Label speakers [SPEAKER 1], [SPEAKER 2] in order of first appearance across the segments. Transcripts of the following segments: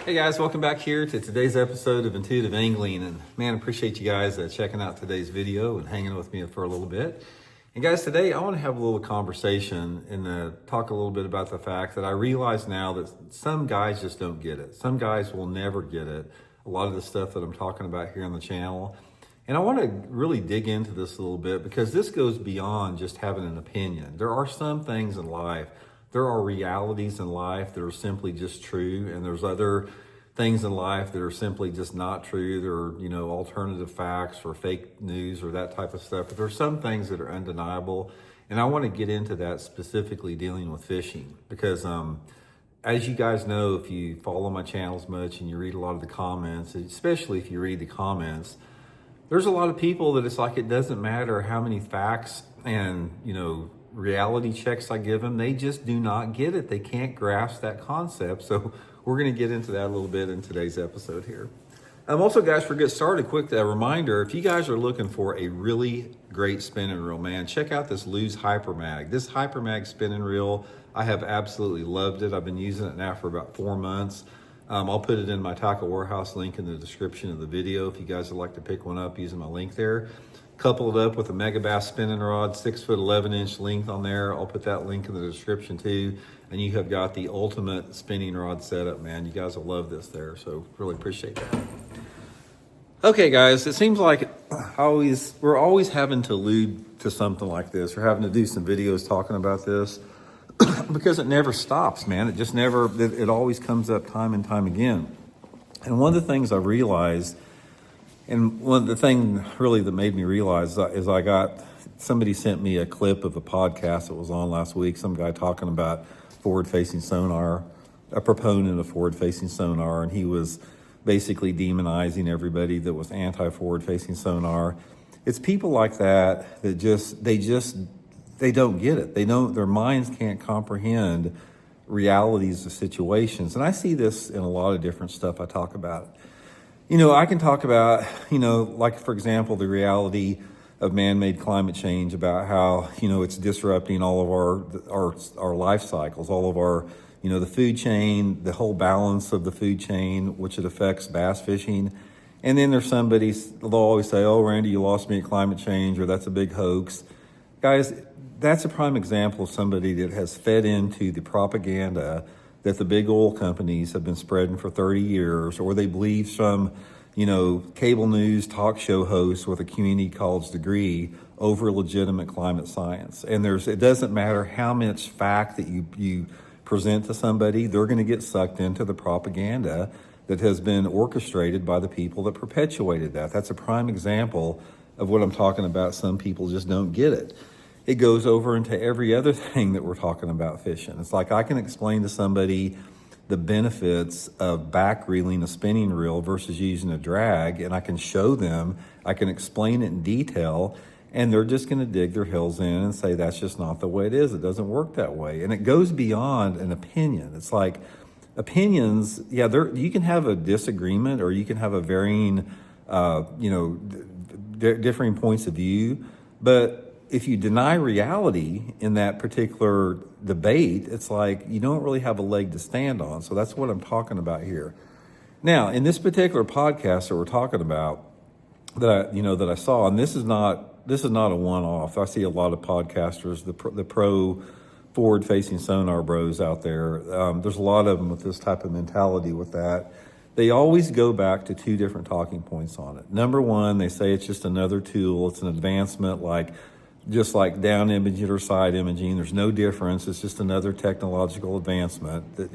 [SPEAKER 1] Hey guys, welcome back here to today's episode of Intuitive Angling. And man, appreciate you guys checking out today's video and hanging with me for a little bit. And guys, today I want to have a little conversation and talk a little bit about the fact that I realize now that some guys just don't get it. Some guys will never get it. A lot of the stuff that I'm talking about here on the channel. And I want to really dig into this a little bit because this goes beyond just having an opinion. There are some things in life, there are realities in life that are simply just true, and there's other things in life that are simply just not true. There are, alternative facts or fake news or that type of stuff. But there's some things that are undeniable, and I want to get into that specifically dealing with fishing because as you guys know, if you follow my channels much and you read a lot of the comments, especially if you read the comments, there's a lot of people that it's like it doesn't matter how many facts and, reality checks I give them, they just do not get it. They can't grasp that concept. So we're going to get into that a little bit in today's episode here. Also, guys, for get started, quick reminder, if you guys are looking for a really great spinning reel, man, check out this Lew's Hypermag. This Hypermag spinning reel, I have absolutely loved it. I've been using it now for about 4 months. I'll put it in my Tackle Warehouse link in the description of the video if you guys would like to pick one up using my link there. Couple it up with a Megabass spinning rod, 6 foot 11 inch length on there. I'll put that link in the description too. And you have got the ultimate spinning rod setup, man. You guys will love this there. So really appreciate that. Okay, guys, it seems like we're always having to allude to something like this or having to do some videos talking about this because it never stops, man. It always comes up time and time again. And one of the things I realized, and one of the things really that made me realize is somebody sent me a clip of a podcast that was on last week, some guy talking about forward-facing sonar, a proponent of forward-facing sonar, and he was basically demonizing everybody that was anti-forward-facing sonar. It's people like that they don't get it. Their minds can't comprehend realities of situations. And I see this in a lot of different stuff I talk about. I can talk about, like, for example, the reality of man-made climate change, about how, it's disrupting all of our life cycles, all of our, the food chain, the whole balance of the food chain, which it affects bass fishing. And then there's they'll always say, oh, Randy, you lost me at climate change, or that's a big hoax. Guys, that's a prime example of somebody that has fed into the propaganda that the big oil companies have been spreading for 30 years, or they believe some, cable news talk show host with a community college degree over legitimate climate science. And it doesn't matter how much fact that you present to somebody, they're going to get sucked into the propaganda that has been orchestrated by the people that perpetuated that. That's a prime example of what I'm talking about. Some people just don't get it. It goes over into every other thing that we're talking about fishing. It's like I can explain to somebody the benefits of back reeling a spinning reel versus using a drag, and I can show them, I can explain it in detail, and they're just going to dig their heels in and say that's just not the way it is. It doesn't work that way. And it goes beyond an opinion. It's like opinions, you can have a disagreement or you can have a varying, differing points of view, but if you deny reality in that particular debate, it's like you don't really have a leg to stand on. So that's what I'm talking about here. Now, in this particular podcast that we're talking about, that I saw, and this is not a one-off. I see a lot of podcasters, the pro forward-facing sonar bros out there. There's a lot of them with this type of mentality with that. They always go back to two different talking points on it. Number one, they say it's just another tool. It's an advancement just like down imaging or side imaging. There's no difference. It's just another technological advancement that,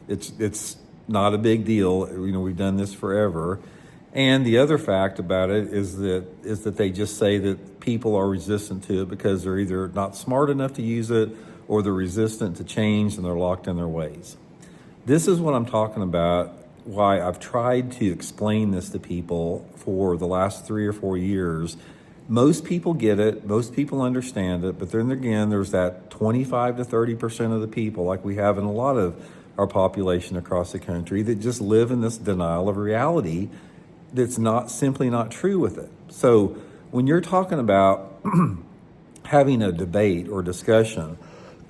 [SPEAKER 1] it's not a big deal. We've done this forever. And the other fact about it is that they just say that people are resistant to it because they're either not smart enough to use it or they're resistant to change and they're locked in their ways. This is what I'm talking about, why I've tried to explain this to people for the last 3 or 4 years. Most people get it, most people understand it, but then again, there's that 25 to 30% of the people, like we have in a lot of our population across the country, that just live in this denial of reality that's simply not true with it. So when you're talking about having a debate or discussion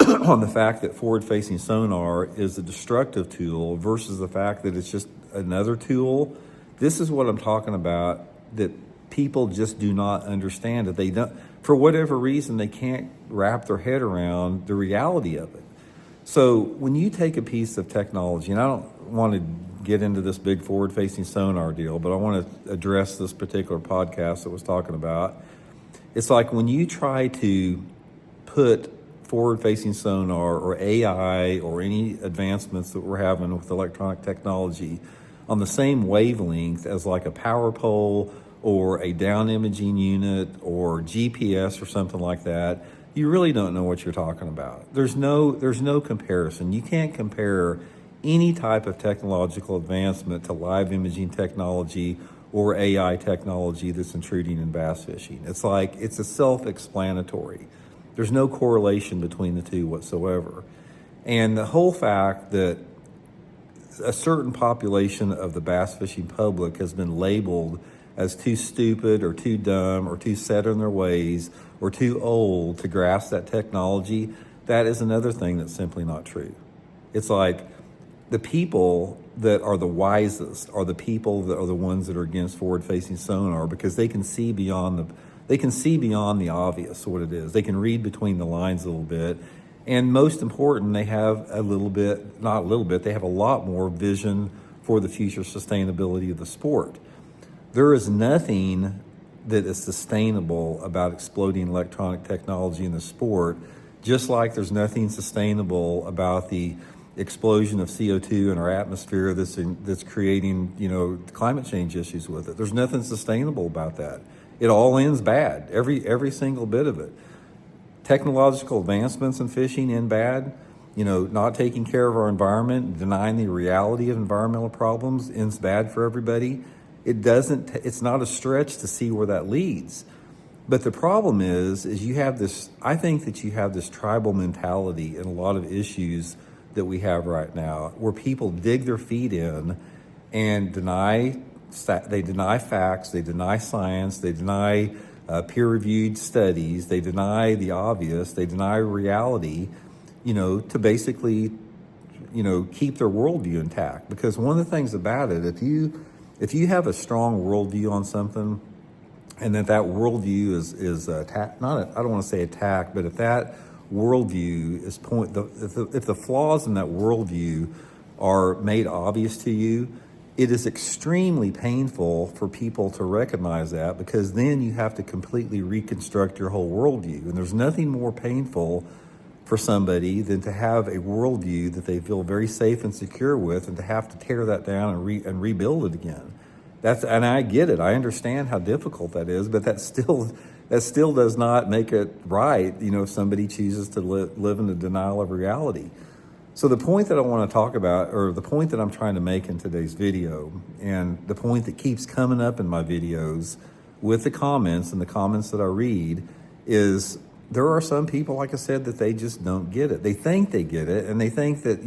[SPEAKER 1] on the fact that forward-facing sonar is a destructive tool versus the fact that it's just another tool. This is what I'm talking about, that people just do not understand, that they don't, for whatever reason, they can't wrap their head around the reality of it. So when you take a piece of technology, and I don't want to get into this big forward-facing sonar deal, but I want to address this particular podcast that was talking about. It's like when you try to put forward-facing sonar or AI or any advancements that we're having with electronic technology on the same wavelength as like a power pole or a down imaging unit or GPS or something like that, you really don't know what you're talking about. There's no comparison. You can't compare any type of technological advancement to live imaging technology or AI technology that's intruding in bass fishing. It's like, it's a self-explanatory. There's no correlation between the two whatsoever. And the whole fact that a certain population of the bass fishing public has been labeled as too stupid or too dumb or too set in their ways or too old to grasp that technology, that is another thing that's simply not true. It's like the people that are the wisest are the people that are the ones that are against forward-facing sonar, because they can see beyond the obvious, what it is. They can read between the lines a little bit. And most important, they have they have a lot more vision for the future sustainability of the sport. There is nothing that is sustainable about exploding electronic technology in the sport, just like there's nothing sustainable about the explosion of CO2 in our atmosphere that's creating, climate change issues with it. There's nothing sustainable about that. It all ends bad, every single bit of it. Technological advancements in fishing end bad. Not taking care of our environment, denying the reality of environmental problems ends bad for everybody. It's not a stretch to see where that leads. But the problem is I think that you have this tribal mentality in a lot of issues that we have right now, where people dig their feet in and deny facts, they deny science, they deny peer-reviewed studies, they deny the obvious, they deny reality, to basically, keep their worldview intact. Because one of the things about it, if you have a strong worldview on something, and that worldview is attacked, I don't want to say attacked, but if that worldview is if the flaws in that worldview are made obvious to you, it is extremely painful for people to recognize that, because then you have to completely reconstruct your whole worldview. And there's nothing more painful for somebody than to have a worldview that they feel very safe and secure with, and to have to tear that down and rebuild it again. And I get it. I understand how difficult that is, but that still does not make it right, if somebody chooses to live in the denial of reality. So the point that I want to talk about, or the point that I'm trying to make in today's video, and the point that keeps coming up in my videos with the comments and the comments that I read, is there are some people, like I said, that they just don't get it. They think they get it, and they think that,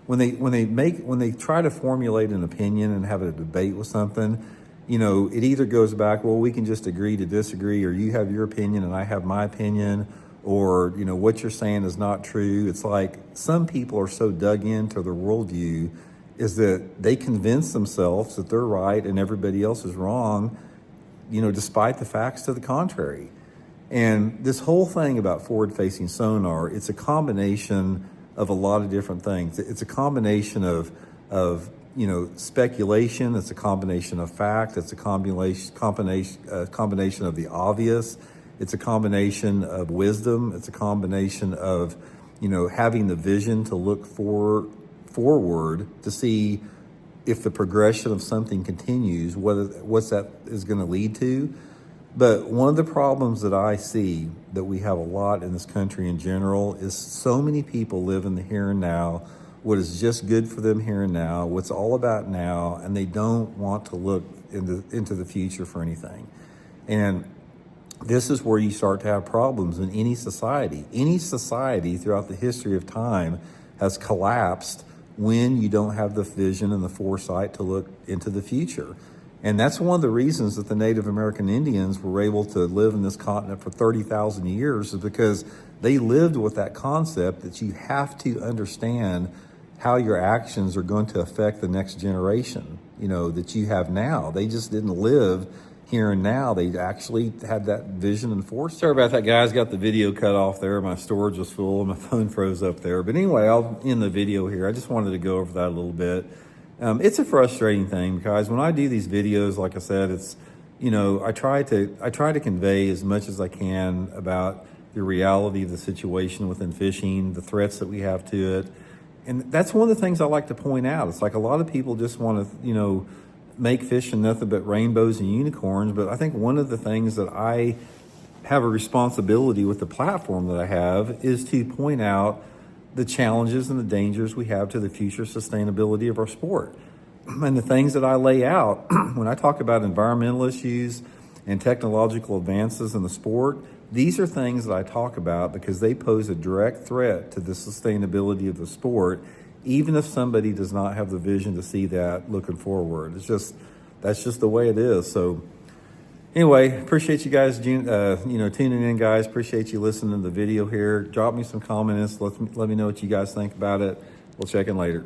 [SPEAKER 1] when they try to formulate an opinion and have a debate with something, it either goes back, well, we can just agree to disagree, or you have your opinion and I have my opinion, or, what you're saying is not true. It's like some people are so dug into their worldview is that they convince themselves that they're right and everybody else is wrong, despite the facts to the contrary. And this whole thing about forward-facing sonar, it's a combination of a lot of different things. It's a combination of speculation. It's a combination of fact. It's a combination of the obvious. It's a combination of wisdom. It's a combination of, having the vision to look forward to see if the progression of something continues, what that is going to lead to. But one of the problems that I see that we have a lot in this country in general is so many people live in the here and now, what is just good for them here and now, what's all about now, and they don't want to look into the future for anything. And this is where you start to have problems in any society. Any society throughout the history of time has collapsed when you don't have the vision and the foresight to look into the future. And that's one of the reasons that the Native American Indians were able to live in this continent for 30,000 years, is because they lived with that concept that you have to understand how your actions are going to affect the next generation, that you have now. They just didn't live here and now. They actually had that vision and foresight. Sorry about that, guys. Got the video cut off there. My storage was full and my phone froze up there. But anyway, I'll end the video here. I just wanted to go over that a little bit. It's a frustrating thing because when I do these videos, like I said, it's, I try to convey as much as I can about the reality of the situation within fishing, the threats that we have to it. And that's one of the things I like to point out. It's like a lot of people just want to, make fishing nothing but rainbows and unicorns. But I think one of the things that I have a responsibility with the platform that I have is to point out the challenges and the dangers we have to the future sustainability of our sport. And the things that I lay out when I talk about environmental issues and technological advances in the sport, these are things that I talk about because they pose a direct threat to the sustainability of the sport, even if somebody does not have the vision to see that looking forward. That's just the way it is. So anyway, appreciate you guys, tuning in, guys. Appreciate you listening to the video here. Drop me some comments. Let me know what you guys think about it. We'll check in later.